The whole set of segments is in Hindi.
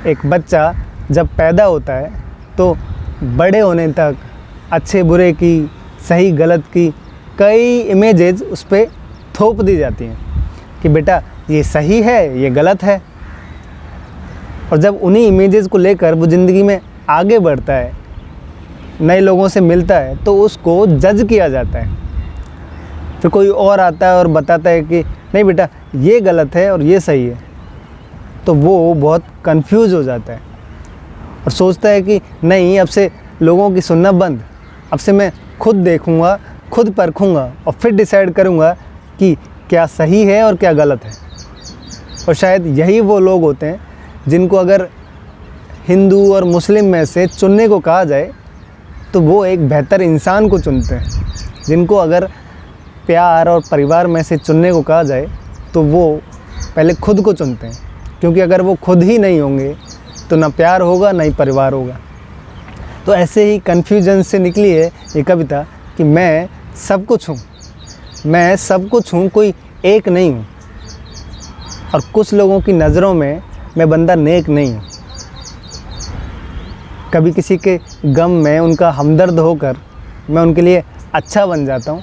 एक बच्चा जब पैदा होता है तो बड़े होने तक अच्छे बुरे की, सही गलत की कई इमेजेस उस पर थोप दी जाती हैं कि बेटा ये सही है, ये गलत है। और जब उन्हीं इमेजेस को लेकर वो ज़िंदगी में आगे बढ़ता है, नए लोगों से मिलता है, तो उसको जज किया जाता है। फिर कोई और आता है और बताता है कि नहीं बेटा ये गलत है और ये सही है, तो वो बहुत कंफ्यूज हो जाता है और सोचता है कि नहीं, अब से लोगों की सुनना बंद, अब से मैं खुद देखूंगा, खुद परखूंगा और फिर डिसाइड करूंगा कि क्या सही है और क्या गलत है। और शायद यही वो लोग होते हैं जिनको अगर हिंदू और मुस्लिम में से चुनने को कहा जाए तो वो एक बेहतर इंसान को चुनते हैं। जिनको अगर प्यार और परिवार में से चुनने को कहा जाए तो वो पहले खुद को चुनते हैं, क्योंकि अगर वो खुद ही नहीं होंगे तो ना प्यार होगा ना ही परिवार होगा। तो ऐसे ही कन्फ्यूजन से निकली है ये कविता कि मैं सब कुछ हूँ, मैं सब कुछ हूँ, कोई एक नहीं हूँ। और कुछ लोगों की नज़रों में मैं बंदा नेक नहीं हूँ। कभी किसी के गम में उनका हमदर्द होकर मैं उनके लिए अच्छा बन जाता हूँ,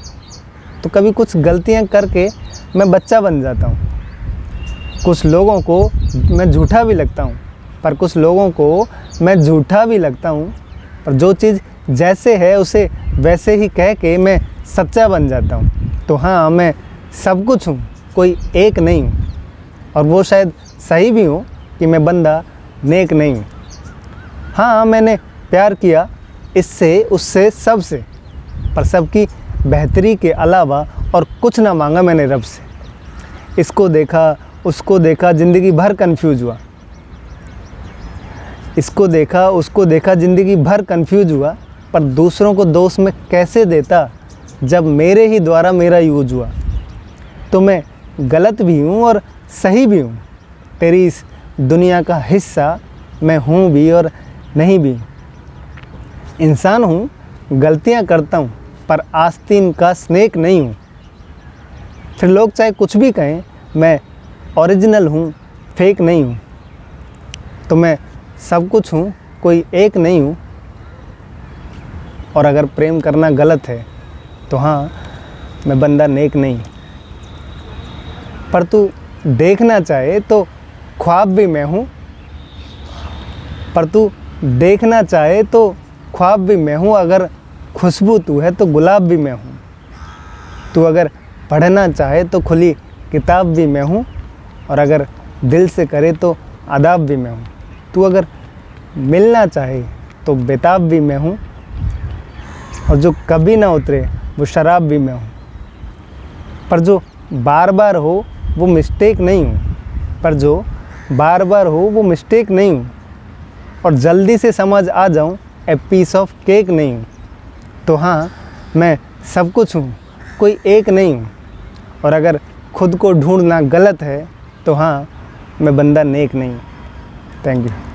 तो कभी कुछ गलतियाँ करके मैं बच्चा बन जाता हूँ। कुछ लोगों को मैं झूठा भी लगता हूँ, पर कुछ लोगों को मैं झूठा भी लगता हूँ, और जो चीज़ जैसे है उसे वैसे ही कह के मैं सच्चा बन जाता हूँ। तो हाँ, मैं सब कुछ हूँ, कोई एक नहीं हूँ। और वो शायद सही भी हूँ कि मैं बंदा नेक नहीं हूँ। हाँ, मैंने प्यार किया इससे, उससे, सबसे, पर सबकी बेहतरी के अलावा और कुछ ना मांगा मैंने रब से। इसको देखा, उसको देखा, ज़िंदगी भर कंफ्यूज हुआ। इसको देखा, उसको देखा, ज़िंदगी भर कंफ्यूज हुआ, पर दूसरों को दोष मैं कैसे देता जब मेरे ही द्वारा मेरा यूज हुआ। तो मैं गलत भी हूँ और सही भी हूँ, तेरी इस दुनिया का हिस्सा मैं हूँ भी और नहीं भी। इंसान हूँ, गलतियाँ करता हूँ, पर आस्तीन का स्नेक नहीं हूँ। फिर लोग चाहे कुछ भी कहें, मैं ओरिजिनल हूँ, फेक नहीं हूँ। तो मैं सब कुछ हूँ, कोई एक नहीं हूँ। और अगर प्रेम करना गलत है तो हाँ, मैं बंदा नेक नहीं। पर तू देखना चाहे तो ख्वाब भी मैं हूँ, पर तू देखना चाहे तो ख्वाब भी मैं हूँ। अगर खुशबू तू है तो गुलाब भी मैं हूँ। तू अगर पढ़ना चाहे तो खुली किताब भी मैं हूँ, और अगर दिल से करे तो आदाब भी मैं हूँ। तू अगर मिलना चाहे तो बेताब भी मैं हूँ, और जो कभी ना उतरे वो शराब भी मैं हूँ। पर जो बार बार हो वो मिस्टेक नहीं हूँ, पर जो बार बार हो वो मिस्टेक नहीं हूँ। और जल्दी से समझ आ जाऊँ ए पीस ऑफ केक नहीं हूँ। तो हाँ, मैं सब कुछ हूँ, कोई एक नहीं हूँ। और अगर खुद को ढूंढना गलत है तो हाँ, मैं बंदा नेक नहीं हूँ। Thank you.